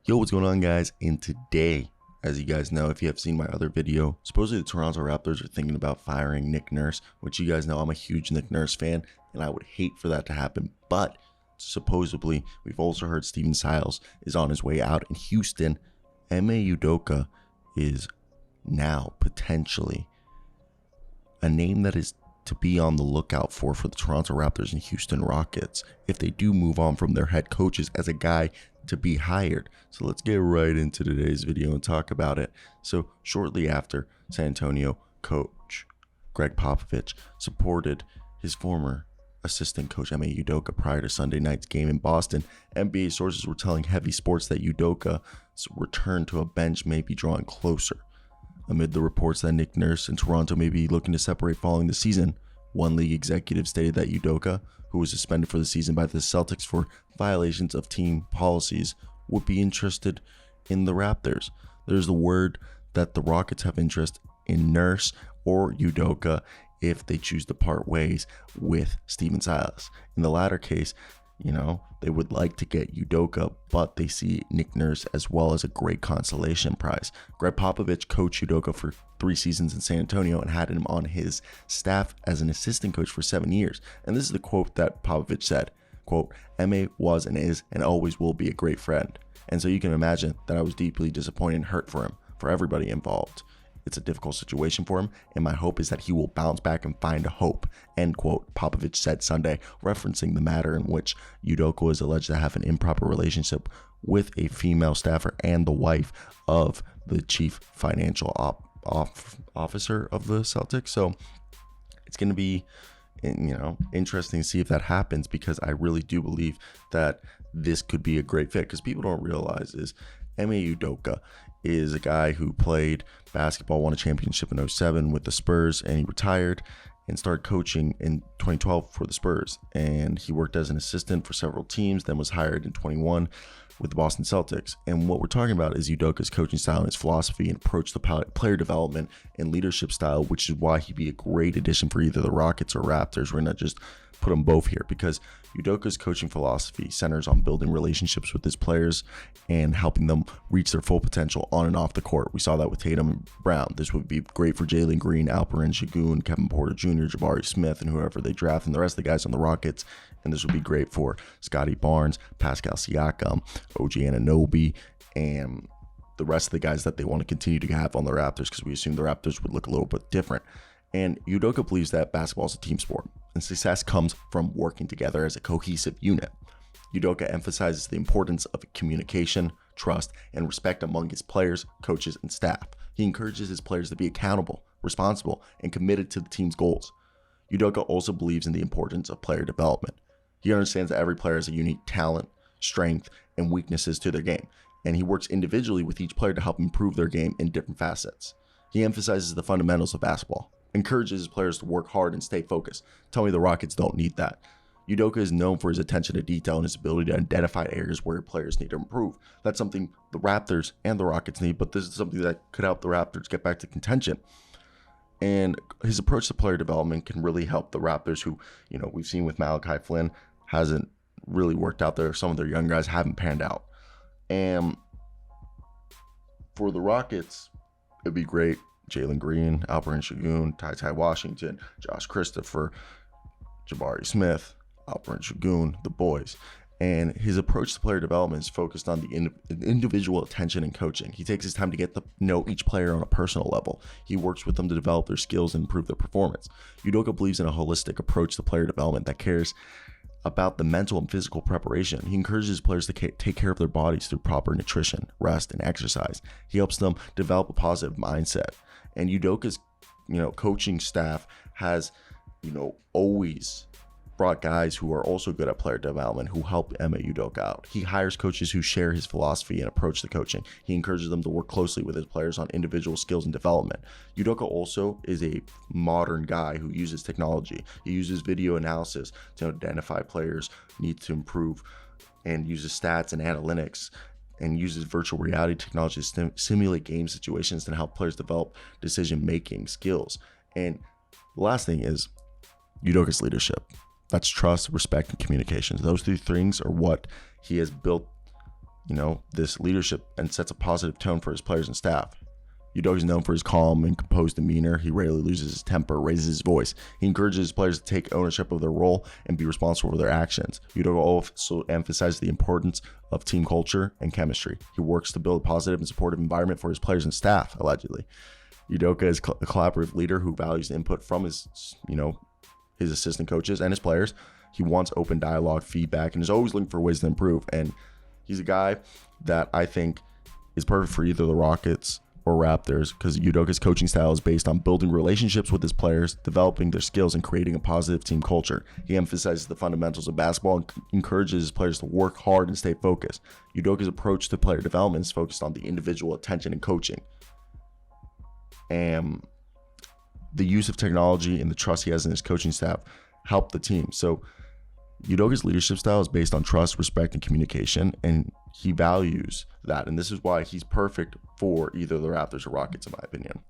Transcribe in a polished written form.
Yo, what's going on, guys? And today, as you guys know, if you have seen my other video, supposedly the Toronto Raptors are thinking about firing Nick Nurse, which you guys know I'm a huge Nick Nurse fan, and I would hate for that to happen. But supposedly, we've also heard Stephen Silas is on his way out in Houston. Ime Udoka is now potentially a name that is to be on the lookout for the Toronto Raptors and Houston Rockets if they do move on from their head coaches as a guy to be hired. So let's get right into today's video and talk about it. So shortly after, San Antonio coach Greg Popovich supported his former assistant coach Ime Udoka prior to Sunday night's game in Boston. NBA sources were telling Heavy Sports that Udoka's return to a bench may be drawing closer. Amid the reports that Nick Nurse and Toronto may be looking to separate following the season, one league executive stated that Udoka, who was suspended for the season by the Celtics for violations of team policies, would be interested in the Raptors. There's the word that the Rockets have interest in Nurse or Udoka if they choose to part ways with Stephen Silas. In the latter case, they would like to get Udoka, but they see Nick Nurse as well as a great consolation prize. Greg Popovich coached Udoka for 3 seasons in San Antonio and had him on his staff as an assistant coach for 7 years. And this is the quote that Popovich said, quote, "Ime was and is and always will be a great friend." And so you can imagine that I was deeply disappointed and hurt for him, for everybody involved. It's a difficult situation for him, and my hope is that he will bounce back and find hope, end quote, Popovich said Sunday, referencing the matter in which Udoka was alleged to have an improper relationship with a female staffer and the wife of the chief financial officer of the Celtics. So it's going to be, interesting to see if that happens, because I really do believe that this could be a great fit, because people don't realize is Ime Udoka is a guy who played basketball, won a championship in 2007 with the Spurs, and he retired and started coaching in 2012 for the Spurs. And he worked as an assistant for several teams, then was hired in 2021 with the Boston Celtics. And what we're talking about is Udoka's coaching style and his philosophy and approach to player development and leadership style, which is why he'd be a great addition for either the Rockets or Raptors. We're not just put them both here, because Udoka's coaching philosophy centers on building relationships with his players and helping them reach their full potential on and off the court. We saw that with Tatum and Brown. This would be great for Jalen Green, Alperen Sengun, Kevin Porter Jr., Jabari Smith, and whoever they draft, and the rest of the guys on the Rockets. And this would be great for Scotty Barnes, Pascal Siakam, OG Anunoby, and the rest of the guys that they want to continue to have on the Raptors, because we assume the Raptors would look a little bit different. And Udoka believes that basketball is a team sport, and success comes from working together as a cohesive unit. Udoka emphasizes the importance of communication, trust, and respect among his players, coaches, and staff. He encourages his players to be accountable, responsible, and committed to the team's goals. Udoka also believes in the importance of player development. He understands that every player has a unique talent, strength, and weaknesses to their game, and he works individually with each player to help improve their game in different facets. He emphasizes the fundamentals of basketball, encourages his players to work hard and stay focused. Tell me the Rockets don't need that. Udoka is known for his attention to detail and his ability to identify areas where players need to improve. That's something the Raptors and the Rockets need, but this is something that could help the Raptors get back to contention. And his approach to player development can really help the Raptors, who, we've seen with Malachi Flynn, hasn't really worked out there. Some of their young guys haven't panned out. And for the Rockets, it'd be great. Jalen Green, Alperen Sengun, Ty Washington, Josh Christopher, Jabari Smith, Alperen Sengun, the boys. And his approach to player development is focused on the individual attention and coaching. He takes his time to get to know each player on a personal level. He works with them to develop their skills and improve their performance. Udoka believes in a holistic approach to player development that cares about the mental and physical preparation. He encourages players to take care of their bodies through proper nutrition, rest, and exercise. He helps them develop a positive mindset. And Udoka's, coaching staff has, always brought guys who are also good at player development who help Ime Udoka out. He hires coaches who share his philosophy and approach to coaching. He encourages them to work closely with his players on individual skills and development. Udoka also is a modern guy who uses technology. He uses video analysis to identify players need to improve, and uses stats and analytics, and uses virtual reality technology to simulate game situations to help players develop decision-making skills. And the last thing is Udoka's leadership. That's trust, respect, and communications. Those 3 things are what he has built this leadership and sets a positive tone for his players and staff. Udoka is known for his calm and composed demeanor. He rarely loses his temper, raises his voice. He encourages his players to take ownership of their role and be responsible for their actions. Udoka also emphasizes the importance of team culture and chemistry. He works to build a positive and supportive environment for his players and staff, allegedly. Udoka is a collaborative leader who values input from his assistant coaches and his players. He wants open dialogue, feedback, and is always looking for ways to improve. And he's a guy that I think is perfect for either the Rockets or Raptors, because Udoka's coaching style is based on building relationships with his players, developing their skills, and creating a positive team culture. He emphasizes the fundamentals of basketball and encourages his players to work hard and stay focused. Udoka's approach to player development is focused on the individual attention and coaching, and the use of technology and the trust he has in his coaching staff help the team. So Udoka's leadership style is based on trust, respect, and communication, and he values that. And this is why he's perfect for either the Raptors or Rockets, in my opinion.